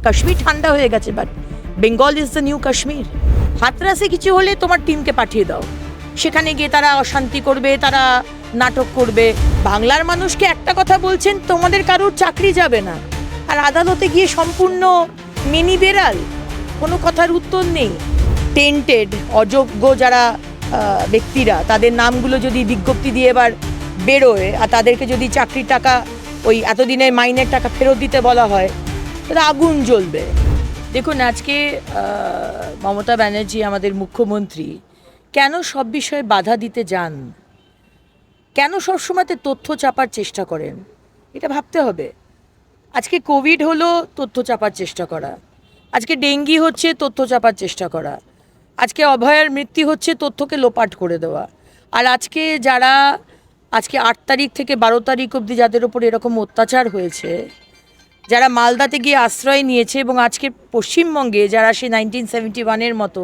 কাশ্মীর ঠান্ডা হয়ে গেছে, but Bengal is the new Kashmir. হাতরাসে কিছু হলে তোমার টিমকে পাঠিয়ে দাও, সেখানে গিয়ে তারা অশান্তি করবে, তারা নাটক করবে। বাংলার মানুষকে একটা কথা বলছেন, তোমাদের কারোর চাকরি যাবে না, আর আদালতে গিয়ে সম্পূর্ণ মিনি বেড়াল, কোনো কথার উত্তর নেই। টেন্টেড অযোগ্য যারা ব্যক্তিরা, তাদের নামগুলো যদি বিজ্ঞপ্তি দিয়ে এবার বেরোয়, আর তাদেরকে যদি চাকরির টাকা, ওই এতদিনের মাইনের টাকা ফেরত দিতে বলা হয়, তাহলে আগুন জ্বলবে। দেখুন, আজকে মমতা ব্যানার্জি আমাদের মুখ্যমন্ত্রী কেন সব বিষয়ে বাধা দিতে যান, কেন সবসময়তে তথ্য চাপার চেষ্টা করেন, এটা ভাবতে হবে। আজকে কোভিড হলো, তথ্য চাপার চেষ্টা করা। আজকে ডেঙ্গি হচ্ছে, তথ্য চাপার চেষ্টা করা। আজকে অভয়ার মৃত্যু হচ্ছে, তথ্যকে লোপাট করে দেওয়া। আর আজকে যারা আজকে 8 তারিখ থেকে 12 তারিখ অবধি যাদের ওপর এরকম অত্যাচার হয়েছে, যারা মালদাতে গিয়ে আশ্রয় নিয়েছে, এবং আজকে পশ্চিমবঙ্গে যারা সে 1971-এর মতো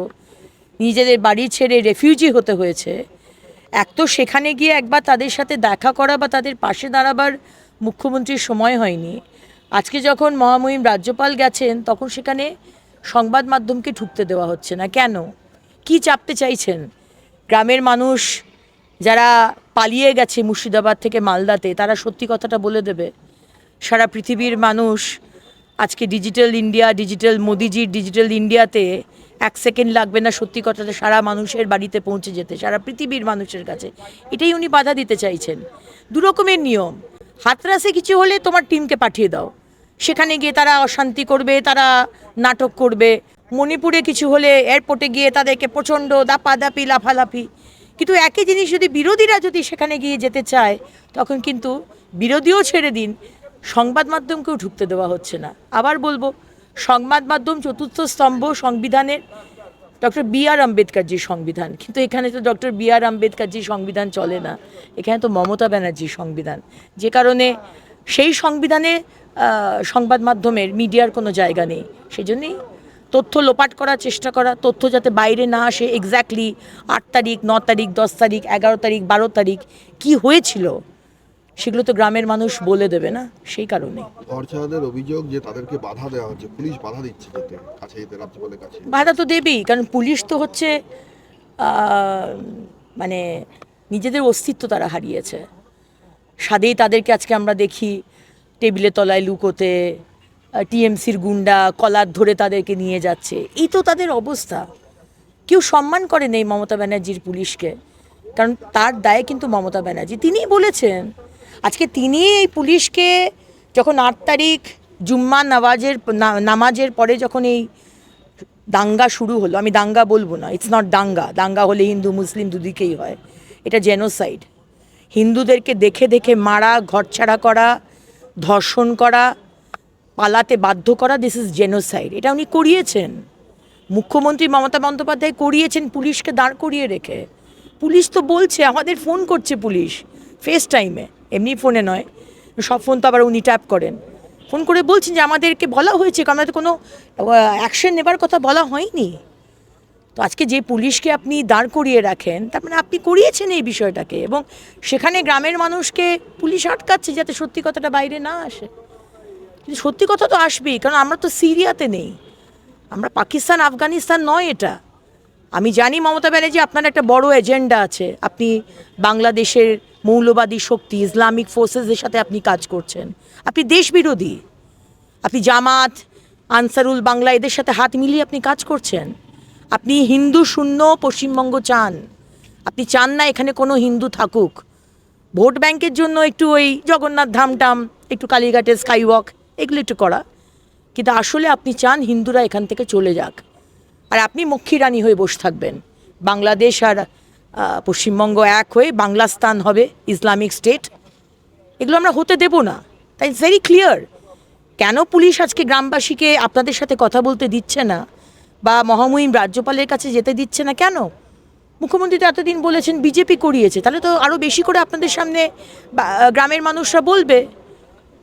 নিজেদের বাড়ি ছেড়ে রেফিউজি হতে হয়েছে, এক তো সেখানে গিয়ে একবার তাদের সাথে দেখা করা বা তাদের পাশে দাঁড়াবার মুখ্যমন্ত্রীর সময় হয়নি। আজকে যখন মহামহিম রাজ্যপাল গেছেন, তখন সেখানে সংবাদ মাধ্যমকে ঢুকতে দেওয়া হচ্ছে না। কেন? কি চাপতে চাইছেন? গ্রামের মানুষ যারা পালিয়ে গেছে মুর্শিদাবাদ থেকে মালদাতে, তারা সত্যি কথাটা বলে দেবে। সারা পৃথিবীর মানুষ আজকে ডিজিটাল ইন্ডিয়া, ডিজিটাল মোদিজির ডিজিটাল ইন্ডিয়াতে 1 সেকেন্ড লাগবে না সত্যি কথাটা সারা মানুষের বাড়িতে পৌঁছে যেতে, সারা পৃথিবীর মানুষের কাছে। এটাই উনি বাধা দিতে চাইছেন। দু রকমের নিয়ম। হাতরাসে কিছু হলে তোমার টিমকে পাঠিয়ে দাও, সেখানে গিয়ে তারা অশান্তি করবে, তারা নাটক করবে। মণিপুরে কিছু হলে এয়ারপোর্টে গিয়ে তাদেরকে প্রচণ্ড দাপাদাপি, লাফালাফি। কিন্তু একই জিনিস যদি বিরোধীরা যদি সেখানে গিয়ে যেতে চায়, তখন কিন্তু বিরোধীও ছেড়ে দিন, সংবাদ মাধ্যমকেও ঢুকতে দেওয়া হচ্ছে না। আবার বলবো, সংবাদ মাধ্যম চতুর্থ স্তম্ভ সংবিধানের, ডক্টর বি.আর. আম্বেদকরজির সংবিধান। কিন্তু এখানে তো ডক্টর বি.আর. আম্বেদকরজির সংবিধান চলে না, এখানে তো মমতা ব্যানার্জির সংবিধান। যে কারণে সেই সংবিধানে সংবাদ মাধ্যমের, মিডিয়ার কোনো জায়গা নেই। সেজন্যই তথ্য লোপাট করার চেষ্টা করা, তথ্য যাতে বাইরে না আসে। এক্স্যাক্টলি 8 তারিখ, 9 তারিখ, 10 তারিখ, 11 তারিখ, 12 তারিখ কী হয়েছিল, সেগুলো তো গ্রামের মানুষ বলে দেবে না, সেই কারণে। অর্চনাদের অভিযোগ যে তাদেরকে বাধা দেওয়া হচ্ছে, পুলিশ বাধা দিচ্ছে কাছে যেতে, রাজ্যপালের কাছে। বাধা তো দেবেই, কারণ পুলিশ তো হচ্ছে মানে নিজেদের অস্তিত্ব তারা হারিয়েছে। সাদেই তাদেরকে আজকে আমরা দেখি টেবিলের তলায় লুকোতে, টিএমসির গুন্ডা কলার ধরে তাদেরকে নিয়ে যাচ্ছে। এই তো তাদের অবস্থা। কেউ সম্মান করে নেই মমতা ব্যানার্জির পুলিশকে, কারণ তার দায়ে কিন্তু মমতা ব্যানার্জি, তিনিই বলেছেন। আজকে তিনি এই পুলিশকে যখন 8 তারিখ জুম্মা নামাজের পরে যখন এই দাঙ্গা শুরু হলো, আমি দাঙ্গা বলবো না, ইটস নট দাঙ্গা। দাঙ্গা হলে হিন্দু মুসলিম দুদিকেই হয়, এটা জেনোসাইড। হিন্দুদেরকে দেখে দেখে মারা, ঘরছাড়া করা, ধর্ষণ করা, পালাতে বাধ্য করা, দিস ইজ জেনোসাইড। এটা উনি করিয়েছেন, মুখ্যমন্ত্রী মমতা বন্দ্যোপাধ্যায় করিয়েছেন, পুলিশকে দাঁড় করিয়ে রেখে। পুলিশ তো বলছে, আমাদের ফোন করছে পুলিশ ফেস টাইমে, এমনি ফোনে নয়, সব ফোন তো আবার উনি ট্যাপ করেন। ফোন করে বলছেন যে আমাদেরকে বলা হয়েছে, আমাদের কোনো অ্যাকশন নেবার কথা বলা হয়নি। তো আজকে যে পুলিশকে আপনি দাঁড় করিয়ে রাখেন, তার মানে আপনি করিয়েছেন এই বিষয়টাকে, এবং সেখানে গ্রামের মানুষকে পুলিশ আটকাচ্ছে যাতে সত্যি কথাটা বাইরে না আসে। কিন্তু সত্যি কথা তো আসবেই, কারণ আমরা তো সিরিয়াতে নেই, আমরা পাকিস্তান আফগানিস্তান নয় এটা। আমি জানি মমতা ব্যানার্জি আপনার একটা বড় এজেন্ডা আছে, আপনি বাংলাদেশের মৌলবাদী শক্তি ইসলামিক ফোর্সেসের সাথে আপনি কাজ করছেন, আপনি দেশবিরোধী, আপনি জামাত, আনসারুল বাংলা এদের সাথে হাত মিলিয়ে আপনি কাজ করছেন। আপনি হিন্দু শূন্য পশ্চিমবঙ্গ চান, আপনি চান না এখানে কোনো হিন্দু থাকুক। ভোট ব্যাংকের জন্য একটু ওই জগন্নাথ ধামটাম, একটু কালীঘাটের স্কাইওয়াক, এগুলো একটু করা, কিন্তু আসলে আপনি চান হিন্দুরা এখান থেকে চলে যাক, আর আপনি মক্ষী রানী হয়ে বসে থাকবেন। বাংলাদেশ আর পশ্চিমবঙ্গ এক হয়ে বাংলাস্তান হবে, ইসলামিক স্টেট। এগুলো আমরা হতে দেব না। তাই ইটস ভেরি ক্লিয়ার কেন পুলিশ আজকে গ্রামবাসীকে আপনাদের সাথে কথা বলতে দিচ্ছে না, বা মহামহিম রাজ্যপালের কাছে যেতে দিচ্ছে না। কেন? মুখ্যমন্ত্রী তো এতদিন বলেছেন বিজেপি করিয়েছে, তাহলে তো আরও বেশি করে আপনাদের সামনে গ্রামের মানুষরা বলবে,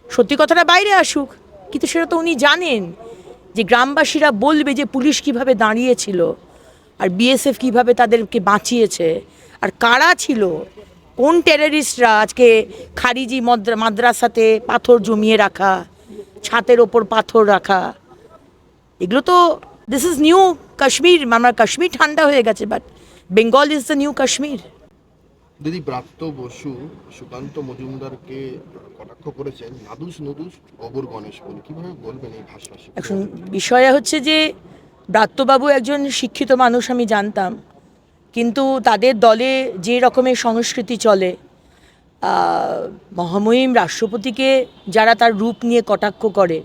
সত্যি কথাটা বাইরে আসুক। কিন্তু সেটা তো উনি জানেন যে গ্রামবাসীরা বলবে যে পুলিশ কিভাবে দাঁড়িয়েছিল, আর বিএসএফ কিভাবে তাদেরকে বাঁচিয়েছে, আর কারা ছিল, কোন টেররিস্টরা আজকে খারিজি মাদ্রাসাতে পাথর জমিয়ে রাখা, ছাতের ওপর পাথর রাখা, এগুলো তো দিস ইজ নিউ কাশ্মীর, আমার কাশ্মীর ঠান্ডা হয়ে গেছে, but Bengal is the new Kashmir. দিদি, ব্রাত্য বসু সুকান্ত মজুমদারকে কটাক্ষ করেছেন নাদুস নুদুস অবুর গণেশ বলে, কিভাবে বলবেন এই ভাষা? এখন বিষয় হচ্ছে যে ব্রাত্যবাবু একজন শিক্ষিত মানুষ আমি জানতাম, কিন্তু তাদের দলে যে রকমের সংস্কৃতি চলে, মহামহিম রাষ্ট্রপতিকে যারা তার রূপ নিয়ে কটাক্ষ করে,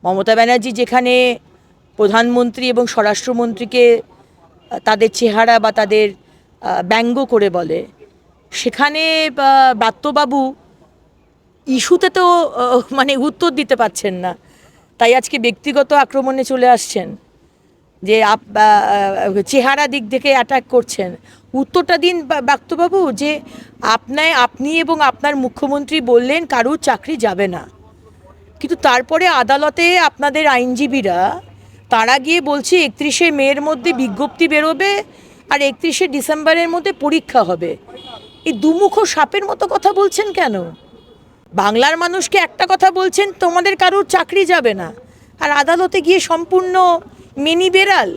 মমতা ব্যানার্জি যেখানে প্রধানমন্ত্রী এবং স্বরাষ্ট্রমন্ত্রীকে তাদের চেহারা বা তাদের ব্যঙ্গ করে বলে, সেখানে ব্রাত্যবাবু ইস্যুতে তো মানে উত্তর দিতে পারছেন না, তাই আজকে ব্যক্তিগত আক্রমণে চলে আসছেন যে চেহারা দিক থেকে অ্যাটাক করছেন। উত্তরটা দিন ব্রাত্যবাবু, যে আপনি এবং আপনার মুখ্যমন্ত্রী বললেন কারুর চাকরি যাবে না, কিন্তু তারপরে আদালতে আপনাদের আইনজীবীরা তারা গিয়ে বলছে 31শে মের মধ্যে বিজ্ঞপ্তি বেরোবে আর 31শে ডিসেম্বরের মধ্যে পরীক্ষা হবে। এই দুমুখো সাপের মতো কথা বলছেন কেন? বাংলার মানুষকে একটা কথা বলছেন, তোমাদের কারুর চাকরি যাবে না, আর আদালতে গিয়ে সম্পূর্ণ মিনি বেড়াল,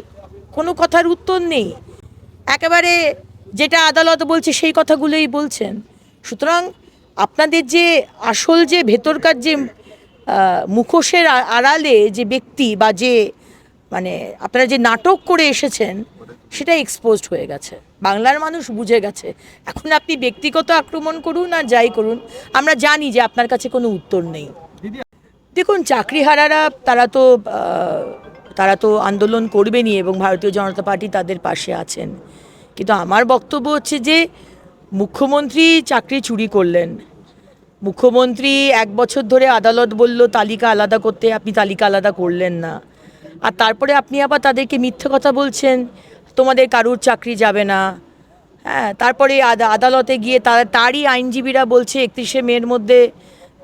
কোনো কথার উত্তর নেই, একেবারে যেটা আদালত বলছে সেই কথাগুলোই বলছেন। সুতরাং আপনাদের যে আসল যে ভেতরকার যে মুখোশের আড়ালে যে ব্যক্তি বা যে মানে আপনারা যে নাটক করে এসেছেন, সেটা এক্সপোজড হয়ে গেছে, বাংলার মানুষ বুঝে গেছে। এখন আপনি ব্যক্তিগত আক্রমণ করুন আর যাই করুন, আমরা জানি যে আপনার কাছে কোনো উত্তর নেই। দেখুন, চাকরিহারারা তারা তো আন্দোলন করবেনই এবং ভারতীয় জনতা পার্টি তাদের পাশে আছেন, কিন্তু আমার বক্তব্য হচ্ছে যে মুখ্যমন্ত্রী চাকরি চুরি করলেন, মুখ্যমন্ত্রী 1 বছর ধরে আদালত বলল তালিকা আলাদা করতে, আপনি তালিকা আলাদা করলেন না, আর তারপরে আপনি আবার তাদেরকে মিথ্যে কথা বলছেন তোমাদের কারুর চাকরি যাবে না। হ্যাঁ, তারপরে আদালতে গিয়ে তারই আইনজীবীরা বলছে 31শে মের মধ্যে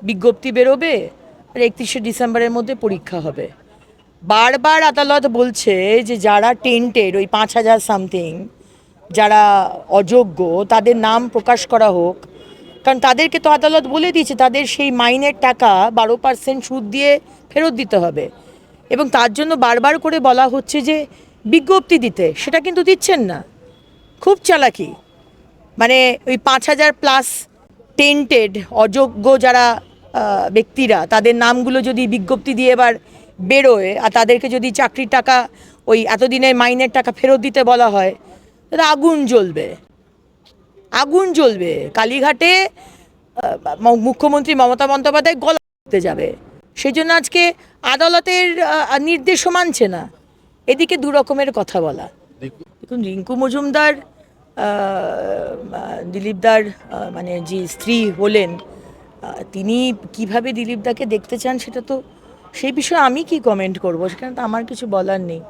বিজ্ঞপ্তি বেরোবে আর 31শে ডিসেম্বরের মধ্যে পরীক্ষা হবে। বারবার আদালত বলছে যে যারা টেন্টেড, ওই 5,000 সামথিং যারা অযোগ্য, তাদের নাম প্রকাশ করা হোক, কারণ তাদেরকে তো আদালত বলে দিয়েছে তাদের সেই মাইনের টাকা 12% সুদ দিয়ে ফেরত দিতে হবে, এবং তার জন্য বারবার করে বলা হচ্ছে যে বিজ্ঞপ্তি দিতে, সেটা কিন্তু দিচ্ছেন না। খুব চালাকি, মানে ওই 5,000 প্লাস টেন্টেড অযোগ্য যারা ব্যক্তিরা, তাদের নামগুলো যদি বিজ্ঞপ্তি দিয়ে এবার বেরোয় আর তাদেরকে যদি চাকরির টাকা, ওই এতদিনের মাইনের টাকা ফেরত দিতে বলা হয়, তাহলে আগুন জ্বলবে, আগুন জ্বলবে। কালীঘাটে মুখ্যমন্ত্রী মমতা বন্দ্যোপাধ্যায় গলা করতে যাবে, সেই জন্য আজকে আদালতের নির্দেশও মানছে না। এদিকে দু রকমের কথা বলা। দেখুন, রিঙ্কু মজুমদার দিলীপদার মানে যে স্ত্রী হলেন, তিনি কিভাবে দিলীপদাকে দেখতে চান সেটা তো, সেই বিষয়ে আমি কি কমেন্ট করব, সেখানে তো আমার কিছু বলার নেই।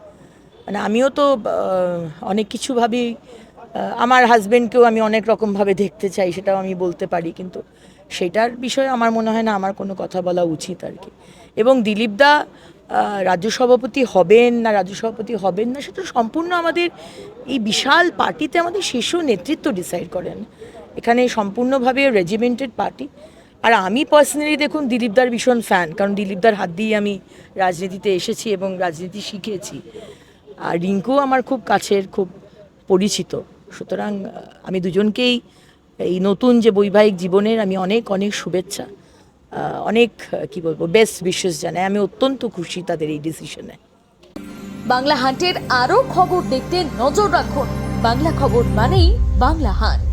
মানে আমিও তো অনেক কিছু ভাবি, আমার হাজব্যান্ডকেও আমি অনেক রকমভাবে দেখতে চাই, সেটাও আমি বলতে পারি, কিন্তু সেটার বিষয়ে আমার মনে হয় না আমার কোনো কথা বলা উচিত আর কি। এবং দিলীপদা রাজ্য সভাপতি হবেন না সেটা সম্পূর্ণ আমাদের এই বিশাল পার্টিতে আমাদের শীর্ষ নেতৃত্ব ডিসাইড করেন। এখানে সম্পূর্ণভাবে রেজিমেন্টেড পার্টি। আর আমি পার্সোনালি দেখুন দিলীপদার ভীষণ ফ্যান, কারণ দিলীপদার হাত দিয়েই আমি রাজনীতিতে এসেছি এবং রাজনীতি শিখেছি। আর রিঙ্কু আমার খুব কাছের, খুব পরিচিত। সুতরাং আমি দুজনকেই এই নতুন যে বৈবাহিক জীবনের আমি অনেক অনেক শুভেচ্ছা, অনেক কি বলবো, বেস্ট উইশেস জানাই। আমি অত্যন্ত খুশি তাদের এই ডিসিশনে। বাংলা হান্টের আরও খবর দেখতে নজর রাখুন। বাংলা খবর মানেই বাংলা হান্ট।